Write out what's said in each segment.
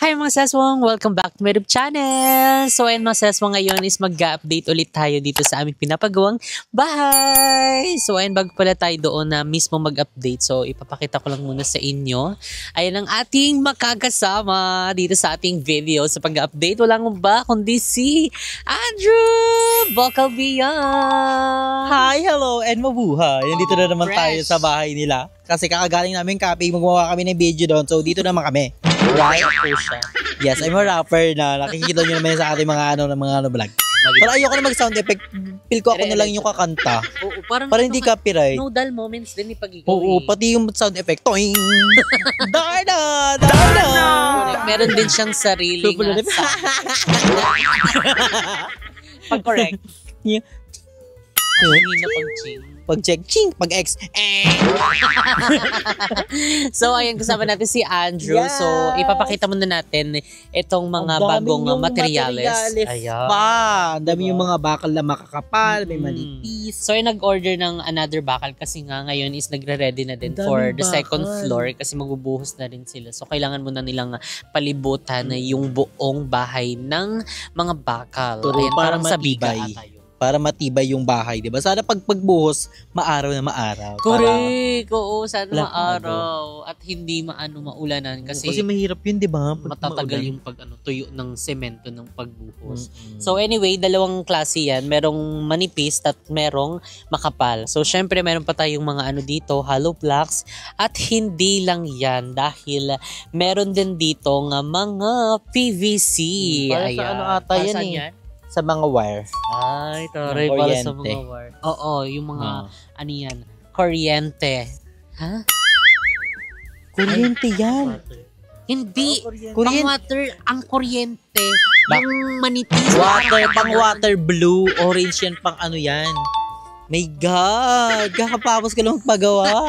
Hi mga seswang! Welcome back to my YouTube channel! So ayun mga seswang, ngayon is mag-update ulit tayo dito sa aming pinapagawang bahay! So ayun, bago pala tayo doon na mismo mag-update, so ipapakita ko lang muna sa inyo. Ayan ang ating makakasama dito sa ating video sa pag-update. Walang ba kundi si Andrew Vocal Beyond! Hi, hello, and mabuhay! Nandito na naman fresh tayo sa bahay nila. Kasi kakagaling namin copy, magawa kami ng video doon. So dito naman kami. Right? Yes, I'm a rapper na nakikita nyo naman sa ating mga vlog. Pero ayoko na mag-sound effect. Feel ko ako na lang yung kakanta. Oo, parang hindi copyright. nodal moments din ni pag-ikaw. Oo, pati yung sound effect. Toing! Darna! Darna! Meron din siyang sariling sound. Pag-correct. Yeah. Hindi na pag-ching. Pag-check, ching, pag-X, So, ayan, kasama natin si Andrew. Yes. So, ipapakita muna natin itong mga bagong materyales. Ayan. Ang dami yung mga bakal na makakapal, may manipis. So, yung nag-order ng another bakal kasi nga ngayon is nagre-ready na din for the second floor kasi magbubuhos na rin sila. So, kailangan muna nilang palibutan yung buong bahay ng mga bakal. Ayan, parang sa biga ata yun. Para matibay yung bahay, di ba? Sana pagbuhos, maaraw na maaraw. Correct. Oo, sana maaraw. At hindi maulanan kasi mahirap yun, di ba? Matatagal yung tuyo ng semento ng pagbuhos. So anyway, dalawang klase yan. Merong manipis at merong makapal. So syempre meron pa tayong mga dito, hollow blocks. At hindi lang yan dahil meron din dito nga mga PVC. Para sa ata yan eh. Sa mga wire. Ay, taray, para sa mga wire. Oo, yung mga, yan, kuryente. Ha? Kuryente yan. Hindi. Pang-water, ang kuryente. Yung manipis. Pang water blue, orange yan, pang yan. My God! Kakapapos ka lang magpagawa.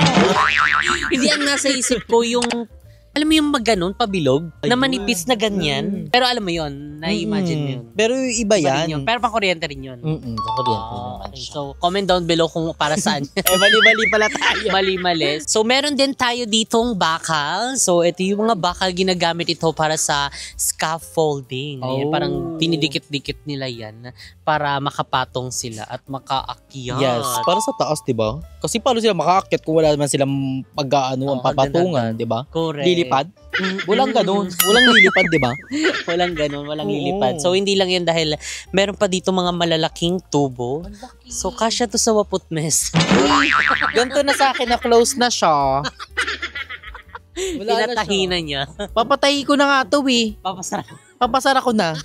Hindi, ang nasa isip ko yung alam mo yung maganon, pabilog, na manipis na ganyan. Pero alam mo yun, na-imagine mo yun. Pero iba yan. Pero pang kuryente rin yun. Kuryente naman siya. So, comment down below kung para saan. Mali-mali pala tayo. Mali-mali. So, meron din tayo ditong bakal. So, ito yung mga bakal ginagamit ito para sa scaffolding. Ayan, parang dinidikit-dikit nila yan para makapatong sila at makaakyat. Yes, para sa taas, diba? Kasi paano sila makaakyat kung wala naman silang ang papatungan, diba? Correct. Lilipad? Walang ganun. Walang lilipad, di ba? Walang ganun. Walang lilipad. So, hindi lang yan dahil meron pa dito mga malalaking tubo. So, kasya to sa waputmes. Ganito na sa akin na close na siya. Pinatahinan niya. Papatayi ko na nga to eh. Papasara ko na.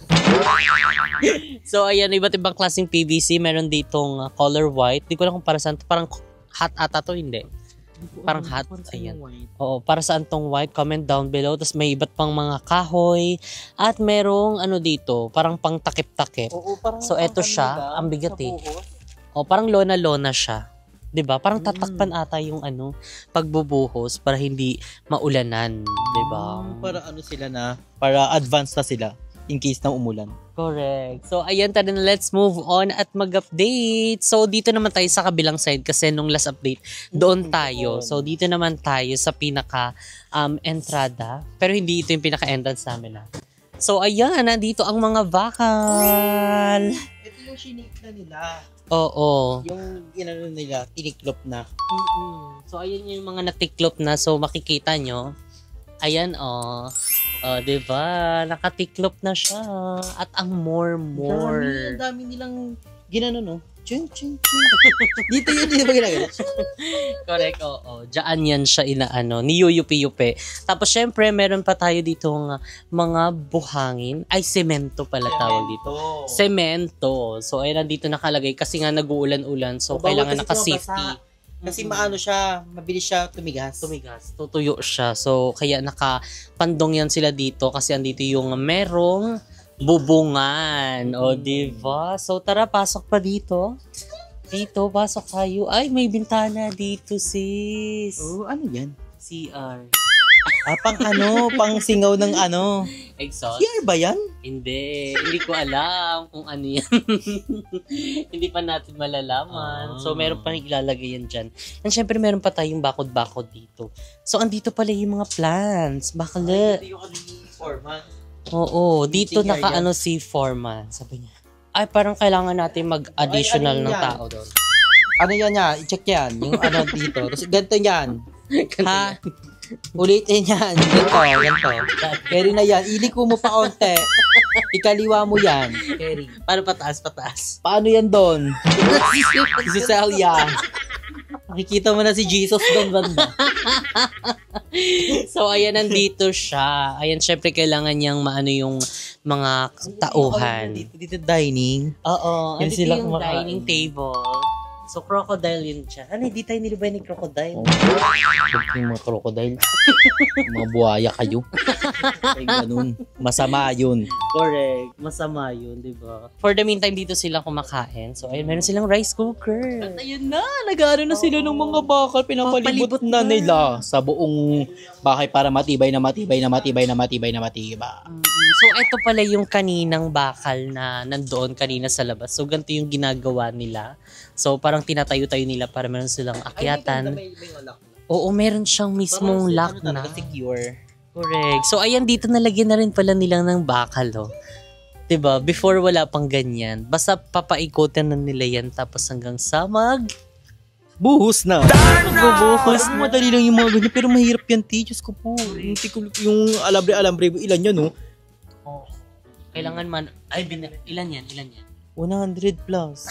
So, ayan. Iba't ibang klaseng PVC. Meron ditong color white. Di ko lang kung para saan. Parang hot ata to, hindi. Parang hot. Ayan. Oo, para saan tong white? Comment down below. Tapos may iba't pang mga kahoy. At merong dito, parang pang takip-takip. So eto siya, ang bigat eh. O parang lona-lona siya. 'Di ba? Parang tatakpan ata yung pagbubuhos para hindi maulanan, 'di ba? Para sila na, para advance na sila in case na umulan. Correct. So, ayan, tara na, let's move on at mag-update. So, dito naman tayo sa kabilang side kasi nung last update, doon tayo. So, dito naman tayo sa pinaka-entrada. Pero hindi ito yung pinaka-entrance namin. So, ayan, nandito ang mga bakal. Ito yung shinik na nila. Oo. Yung nila, tiniklop na. So, ayan yung mga natiklop na. So, makikita nyo. Ayan, diba? Nakatiklop na siya. At ang more. Ang dami nilang ginano, no? Chung. Dito yun, di ba ginagawa? Correct, oo. Diyan yan siya niyuyupi-yupi. Tapos, syempre, meron pa tayo dito mga buhangin. Ay, semento pala tawag dito. Semento. So, ay nandito nakalagay kasi nga nag-uulan-ulan. So, kailangan naka-safety. Kasi mabilis siya tumigas. Tutuyo siya. So, kaya nakapandong yan sila dito kasi andito yung merong bubungan. O, diba? So, tara, pasok pa dito. Dito, pasok tayo. Ay, may bintana dito, sis. Oh, ano yan? CR. Pang singaw ng exhaust? CR ba yan? Hindi ko alam kung ano yan. Hindi pa natin malalaman. So, meron pa rin ilalagay yan dyan. And syempre, meron pa tayong bakod-bakod dito. So, andito pala yung mga plants. Bakala. Ito yung 4 months. Oo, dito Meeting area. naka-ano si Foreman. Sabi niya, ay parang kailangan natin mag-additional Ay, ano ng yan? tao doon. Ano yan yan? I-check yan. Yung ano dito. Tapos ganito yan. Ha? Ulitin yan. Ganito. Carry na yan. Iliko mo pa onte. Ikaliwa mo yan. Carry. Paano pataas? Paano yan doon? Si Celia. Nakikita mo na si Jesus doon banda. So, ayan, nandito siya. Ayan, syempre, kailangan niyang maano yung mga tauhan. Dito dining. Oo, Yan andito sila yung kumakain. dining table. So, crocodile yun siya. Ano, di tayo nilibay ni crocodile. Yung mga crocodile. Mga buhaya kayo. Ay, ganun. Masama yun. Correct. Masama yun, di ba? For the meantime, dito sila kumakain. So, ayun, meron silang rice cooker. At ayun na, nag-ano na sila ng mga bakal, pinapalibot na nila sa buong bahay para matibay na matibay. So, ito pala yung kaninang bakal na nandoon kanina sa labas. So, ganito yung ginagawa nila. So, parang tinatayo-tayo nila para meron silang akyatan. Oo, meron siyang mismong lock na. Secure. Correct. So, ayan, dito nalagyan na rin pala nilang ng bakal, oh. 'Di ba? Before wala pang ganyan. Basta papaikotin na nila yan tapos hanggang sa Buhos na. magbubuhos Mas madali lang yung mga ganyan, pero mahirap yan, Diyos ko po. Yung alambre, ilan yan, no? Oh. Kailangan man, ilan yan? 100 plus.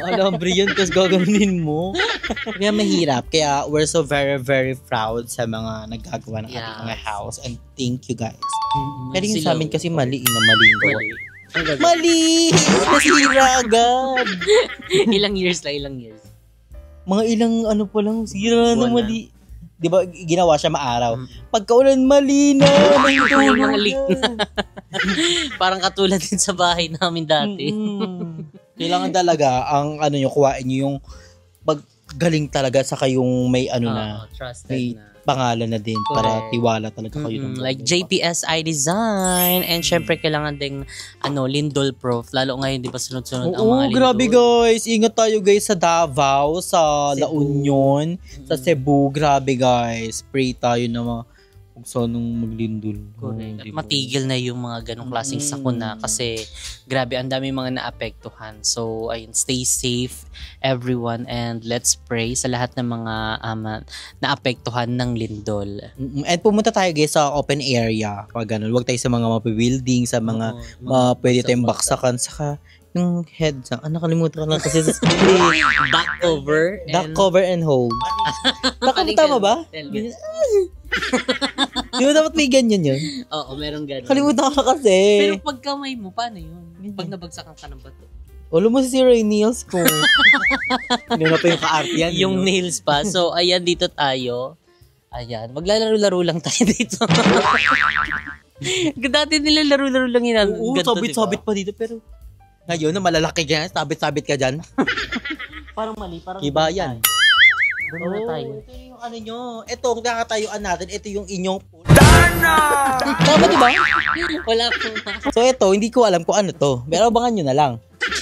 Alambre yan, tapos gaganunin mo. Kaya mahirap. Kaya we're so very, very proud sa mga naggagawa ng ating mga house. And thank you, guys. Pero yung sa amin kasi mali na mali yung gawa. Mali! Nasira agad! Ilang years. Mga ilang ano pa lang, sira na Buwan na. mali. Di ba, ginawa siya maaraw. Pagkaulan, mali na! May Yung tulog mga leak na. Parang katulad din sa bahay namin dati. Kailangan talaga, ang ano nyo, kuhain nyo yung paggaling talaga sa kayong may ano na, Trusted may na. pangalan na din para Correct. tiwala talaga kayo. ng Like buong- JPSI Design and syempre kailangan ding Lindol Proof lalo ngayon di ba sunod-sunod ang mga Oo, Lindol. grabe guys. Ingat tayo guys sa Davao, sa La Cebu. Union, sa Cebu. Grabe guys. Pray tayo na kung saan nung maglindol. Correct. At Di ba? matigil na yung mga ganong klaseng sakuna kasi grabe ang dami mga naapektuhan. So ayun, stay safe everyone and let's pray sa lahat ng mga naapektuhan ng lindol. And pumunta tayo guys sa open area. Pag ganun, huwag tayo sa mga mapibuilding, sa mga pwede tayong baksakan. Saka yung head sa, nakalimutan ko lang kasi sa school eh. Back cover Duck cover and hold. Tama ba? Di ba dapat may ganyan yun? Oo, meron ganun. Kalimutan ko kasi. Pero pag kamay mo, paano yun? Pag nabagsakan ka ng bato. Ulo mo si Ray Niels ko. Hindi na pa yung ka-artian. Yung nails pa. So, ayan, dito tayo. Ayan, maglalaro-laro lang tayo dito. Dati nila laro-laro lang yun. Oo, sabit-sabit pa dito. Pero ngayon na malalaki ka, sabit-sabit ka dyan. Parang mali. Parang Iba yan. Doon na tayo. Ito yung ano nyo. Ito, ang kakatayuan natin. Ito yung inyong Tama diba? Wala akong So ito, hindi ko alam kung ano to. Pero abangan nyo na lang.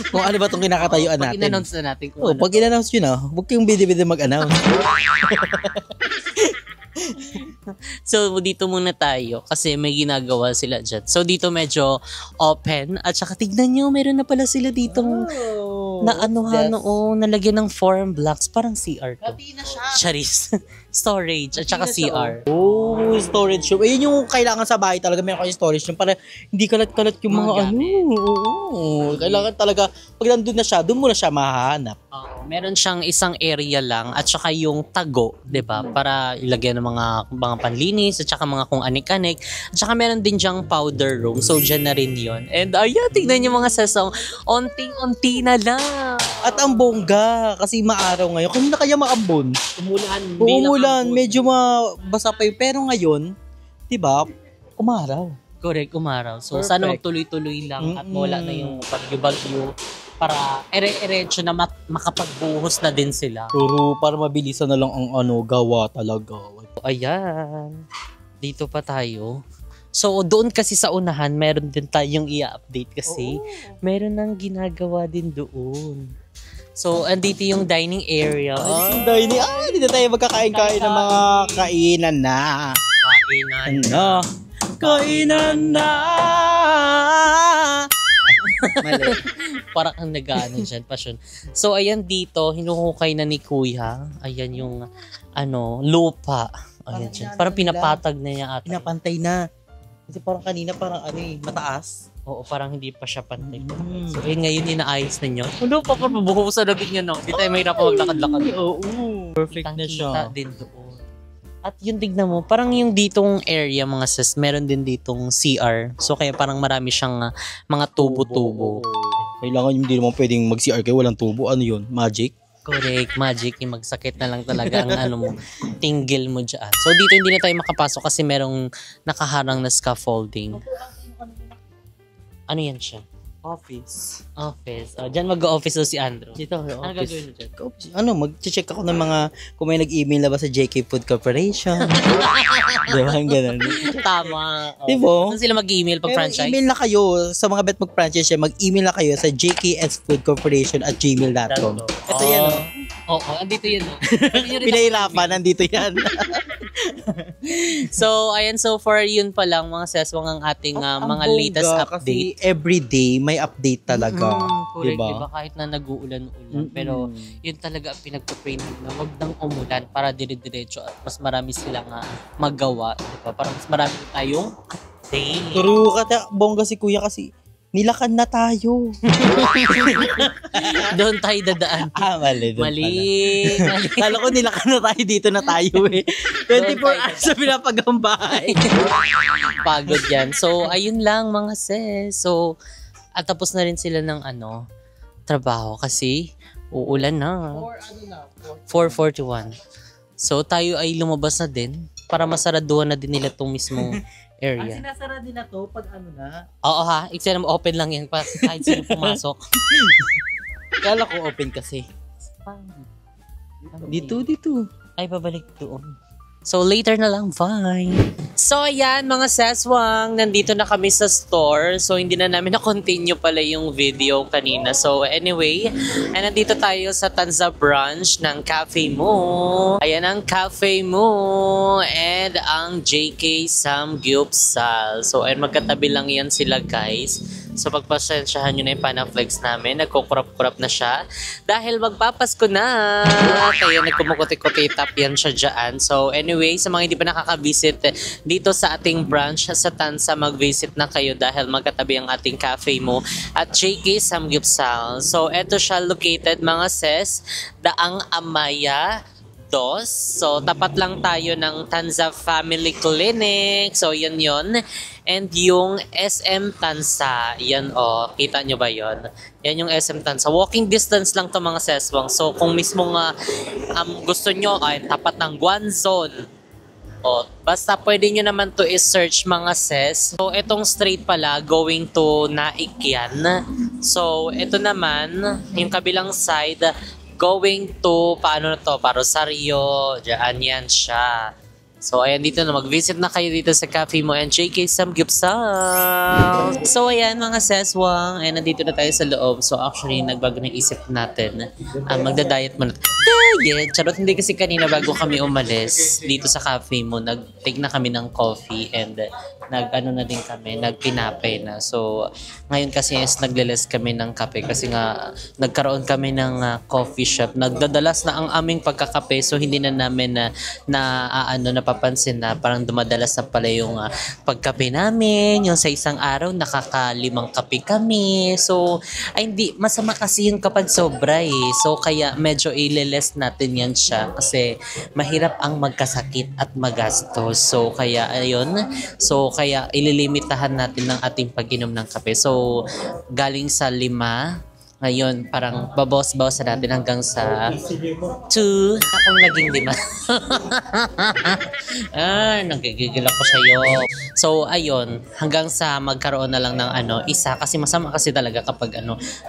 Kung ano ba itong kinakatayuan Pag natin. in-announce na natin kung Oh, ano. pag in-announce nyo na, huwag kayong bidi-bidi mag-announce. So, dito muna tayo kasi may ginagawa sila dyan. So, dito medyo open. At saka tignan nyo, meron na pala sila ditong nalagyan ng form blocks. Parang CR to. Pati na siya. Charis. Storage. At saka CR. Oh, storage room. Ayun yung kailangan sa bahay talaga. Meron kayong storage room para hindi kalat-kalat yung mga Mga gamit. Oo. Kailangan talaga, pag nandun na siya, doon mo na siya mahahanap. Meron siyang isang area lang at saka yung tago, 'di ba? Para ilagyan ng mga panlinis at saka mga kung anik-anik. At saka meron din diyang powder room. So diyan na rin 'yon. And ayan, tignan niyo mga sesong, onting-onti na lang. At ang bongga, kasi maaraw ngayon. Kung na kaya maambon. Umulan. Medyo mabasa pa yun. Pero ngayon, di ba, umaraw. Correct, umaraw. So Perfect. sana magtuloy-tuloy lang at wala na yung bagyo-bagyo para ere-eretso na makapagbuhos na din sila. Pero para mabilisan na lang ang gawa talaga. Ayan. Dito pa tayo. So, doon kasi sa unahan, meron din tayong i-update kasi meron nang ginagawa din doon. So, andito yung dining area. Dito tayo magkakain-kain ng mga kainan na. Kainan. Kainan na. Mali. Para kang nag-ano dyan, passion. So, ayan dito, hinuhukay na ni Kuya. Ayan yung, lupa. Ayan dyan. Parang pinapatag na niya ata. Pinapantay na. Kasi parang kanina, parang mataas. Oo, parang hindi pa siya pantay. So, ngayon inaayos na niyo. Ano pa mabuhusan na din niya, no? Hindi tayo mahirap maglakad-lakad. Oo. Perfect na siya. Kita din doon. At yung tignan mo, parang yung ditong area, mga sis, meron din ditong CR. So, kaya parang marami siyang mga tubo-tubo. Kailangan hindi naman pwedeng mag-CR kayo, walang tubo. Ano yun? Magic? Correct, magic. Yung magsakit na lang talaga ang mo, tinggil mo dyan. So, dito hindi na tayo makapasok kasi merong nakaharang na scaffolding. Ano yan siya? Office. Diyan mag-office si Andrew. Dito, Ano gagawin mo dyan? Mag-check ako ng mga, kung may nag-email na ba sa JK Food Corporation. Diba, ganun. Tama. Diba? Saan sila mag-email pag franchise? Email na kayo, sa mga bet mag-franchise siya, mag-email na kayo sa jksfoodcorporation@gmail.com. Ito yan, Oo, andito yan. Pinahirapan, nandito yan. So, ayan, so far yun pa lang mga seswang ang ating mga latest update. Kasi everyday may update talaga. Correct, diba? Kahit na nag-uulan-ulan. Pero yun talaga ang pinagpa-pray na wag nang umulan para dire-diretso at mas marami silang magawa. Diba? Para mas marami tayong update. Turo ka, bongga si Kuya kasi nilakad na tayo. Doon tayo dadaan. Mali. Kala ko nilakad na tayo, dito na tayo 24 hours sa pinapagambahay. Pagod yan. So, ayun lang mga sis. So, at tapos na rin sila ng trabaho kasi uulan na. 4:41. So, tayo ay lumabas na din para masaraduhan na din nila itong mismong area. Ang sinasara nila to pag na? Oo ha, exam open lang yan kahit sino pumasok. Kala ko open kasi. Dito. Ay, babalik doon. So, later na lang. Bye! So, ayan mga seswang. Nandito na kami sa store. So, hindi na namin na-continue pala yung video kanina. So, anyway, nandito tayo sa Tanza branch ng Cafe Mo. Ayan ang Cafe Mo and ang JK Samgyupsal. So, ayan, magkatabi lang yan sila guys. So, pagpasensyahan nyo na yung Panaflex namin. Nagkukurap-kurap na siya. Dahil magpapasko na. Kaya nagkumukuti-kuti-tap yan siya dyan. So, anyway, sa mga hindi pa nakaka-visit dito sa ating branch sa Tansa, mag-visit na kayo dahil magkatabi ang ating Cafe Mo at JK Samgyupsal. So, eto siya located mga sis, Daang Amaya 2. So, tapat lang tayo ng Tanza Family Clinic. So, yun. And yung SM Tansa, yan kita nyo ba yon? Yan yung SM Tansa. Walking distance lang to mga seswang. So kung mismo nga gusto nyo ay tapat ng Guanzon, basta pwede nyo naman to i-search mga ses. So etong straight pala going to Naikyan. So ito naman yung kabilang side going to Rosario. Diyan yan siya. So, ayan, dito na. Mag-visit na kayo dito sa Cafe Mo and JK Samgyupsal. So, ayan, mga seswang. Ayan, nandito na tayo sa loob. So, actually, nagbago ng isip natin. Magda-diet muna. Charot, hindi kasi kanina bago kami umalis dito sa Cafe Mo, nag-take na kami ng coffee and nagpinape na. So, ngayon kasi nagle-less kami ng kape kasi nga nagkaroon kami ng coffee shop. Nagdadalas na ang aming pagkakape so hindi na namin napapansin na parang dumadalas na pala yung pagkape namin. Yung sa isang araw nakaka5 kape kami. So, ay hindi masama kasi yung kapag sobra So, kaya medyo ile-less natin yan siya kasi mahirap ang magkasakit at magastos. So, kaya ayun. So, kaya ililimitahan natin ng ating pag-inom ng kape. So, galing sa 5, ngayon parang babawas-bawas natin hanggang sa 2. Akong naging 5. Nagigigil ako sa'yo. So, ayun, hanggang sa magkaroon na lang ng isa kasi masama kasi talaga kapag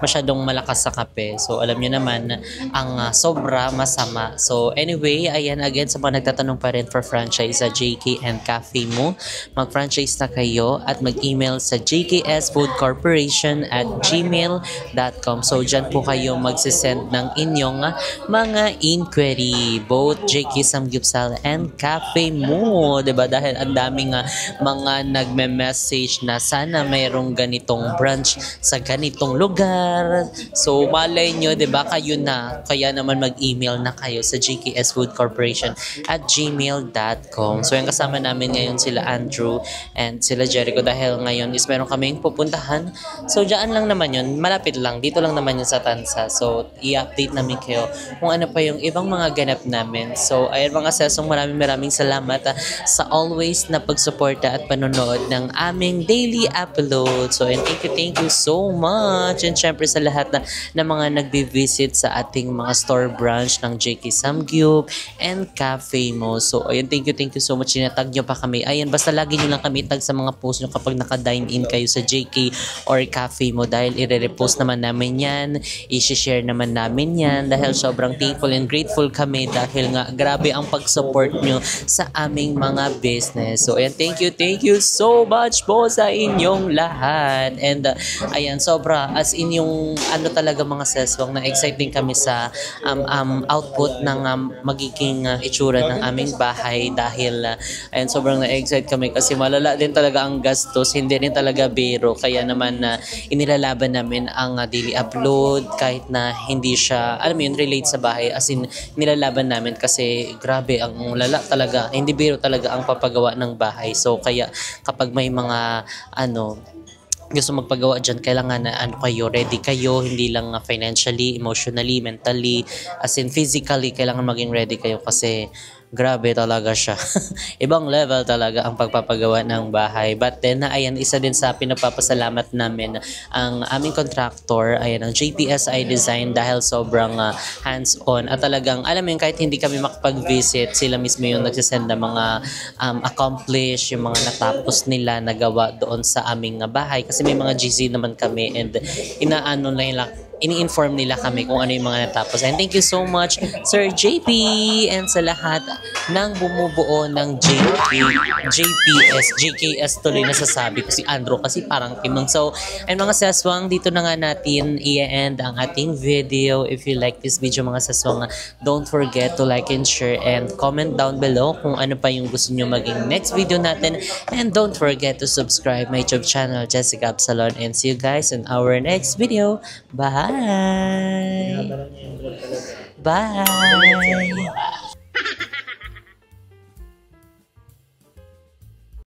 masyadong malakas sa kape. So, alam niyo naman, ang sobra masama. So, anyway, ayan, again, sa mga nagtatanong pa rin for franchise sa JK and Cafe Mo, mag-franchise na kayo at mag-email sa jksfoodcorporation@gmail.com gmail.com. So, dyan po kayo magsisend ng inyong mga inquiry. Both JK Samgyupsal and Cafe Mo. Diba? Dahil ang daming mga nagme-message na sana mayroong ganitong branch sa ganitong lugar. So, malay nyo, diba? Kayo na. Kaya naman mag-email na kayo sa JKS Food Corporation at gmail.com. So, yung kasama namin ngayon sila Andrew and sila Jericho dahil ngayon is meron kaming pupuntahan. So, dyan lang naman yun. Malapit lang. Dito lang naman yun sa Tansa. So, i-update namin kayo kung ano pa yung ibang mga ganap namin. So, ayun mga sesong maraming salamat sa always na pagsuporta at panonood ng aming daily upload. So, and thank you so much. And syempre sa lahat na mga nagbi-visit sa ating mga store branch ng JK Samgyup and Cafe Mo. So, ayun, thank you so much. Sinatag nyo pa kami. Ayan, basta lagi nyo lang kami tag sa mga post nyo kapag naka-dine in kayo sa JK or Cafe Mo dahil i-repost naman namin yan, i-share naman namin yan dahil sobrang thankful and grateful kami dahil nga grabe ang pag-support nyo sa aming mga business. So, ayan, thank you so much po sa inyong lahat. And, ayan, sobra as in yung ano talaga mga seswang na exciting kami sa output ng magiging itsura ng aming bahay dahil ayan, sobrang na-excite kami kasi malala din talaga ang gastos, hindi rin talaga biro. Kaya naman inilalaban namin ang daily upload kahit na hindi siya, alam mo yun, relate sa bahay. As in, nilalaban namin kasi grabe, ang lala talaga, hindi biro talaga ang papagawa ng bahay. So, kaya kapag may mga, gusto magpagawa dyan, kailangan na ready kayo, hindi lang financially, emotionally, mentally, as in physically, kailangan maging ready kayo kasi grabe talaga siya. Ibang level talaga ang pagpapagawa ng bahay. But then, ayan, isa din sa pinapapasalamat namin ang aming contractor, ayan, ang JPSI Design dahil sobrang hands-on at talagang, alam mo yun, kahit hindi kami makapag-visit, sila mismo yung nagsisend ng mga accomplish, yung mga natapos nila nagawa doon sa aming bahay kasi may mga GC naman kami and ini-inform nila kami kung ano yung mga natapos. And thank you so much, Sir JP, and sa lahat ng bumubuo ng JKS tuloy nasasabi ko si Andrew kasi parang timang. So, and mga saswang, dito na nga natin i-end ang ating video. If you like this video mga saswang, don't forget to like and share and comment down below kung ano pa yung gusto nyo maging next video natin. And don't forget to subscribe my YouTube channel, Jessica Absalon, and see you guys in our next video. Bye! Bye!